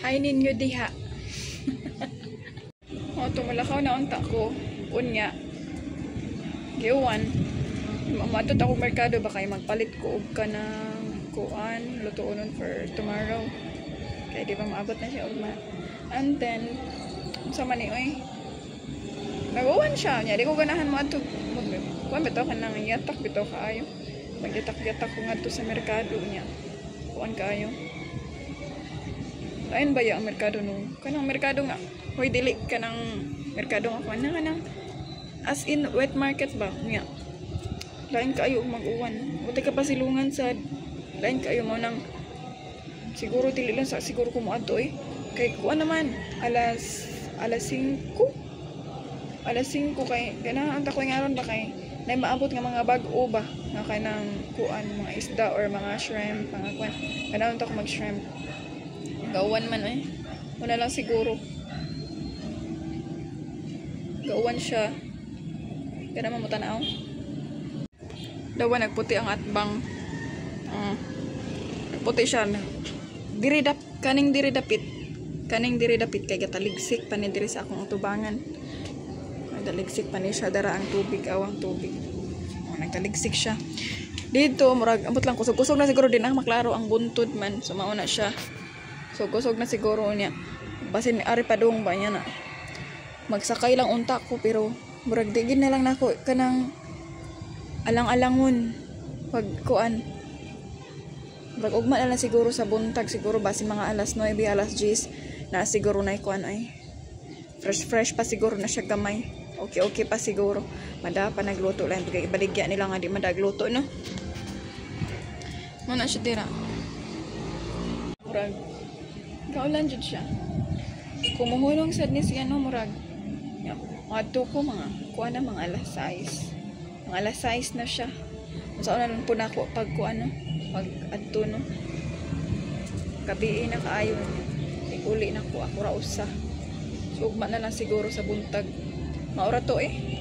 Hi ninyo diha. O, tumalakaw na unta ko. Unya. Giuwan. Mamatod ako merkado ba kay magpalit ko og ka ng kuan. Lutuonon for tomorrow. Kaya di ba maabot na siya ugma. And then, sama ni oy. Nag-uwan siya. Nya, di ko ganahan mo ato. Kuan bitaw ka nang yatak bitaw kaayo. Magyatak-yatak ko nga to sa merkado niya. Kuan kaayo. Lain ba yung merkado nung? Kanang merkado nga. Hoy, dili ka ng merkado nga. Kuan na ka ng as in wet market ba? Nga. Lain kaayo mag-uwan. Buti ka pa silungan sa lain kaayo mo nang siguro dili lang sa siguro ko mo ato eh. Kay kuan naman. Alas 5. Alas 5 kay ganahan ta ko ngaron ba kay na maabot nga mga bag-o ba nga kanang kuan mga isda or mga shrimp mga kuan ganahan ta ko mag-shrimp gauwan man eh wala lang siguro gauwan siya ganahan mo tanaw dawa nagputi ang atbang nagputi siya kaning diri dapit kay gataligsik panin diri sa akong utubangan nagtaligsik pa ni siya dara ang tubig awang tubig nagtaligsik siya dito murag ambot lang kusog na siguro din ang maklaro ang buntod man so mauna siya so kusog na siguro niya basin ari padung ba niya na magsakay lang unta ko pero murag digin na lang nako kanang alang-alangon pag kuan murag ugma na lang siguro sa buntag siguro basin mga alas 9 alas 10 na siguro na kuan ay fresh pa siguro na siya gamay okay pa siguro mada pa nagluto lang ibaligya nila nga di madagluto no muna siya tira murag kaulan jud siya kumuhulong sad ni siya no murag adto ko mga kuan na mga alas 6 na siya sa una lang po na ako pag kuan no pag adto no gabi na kaayo uli na ko ako ra usa so ugma na lang siguro sa buntag maura to eh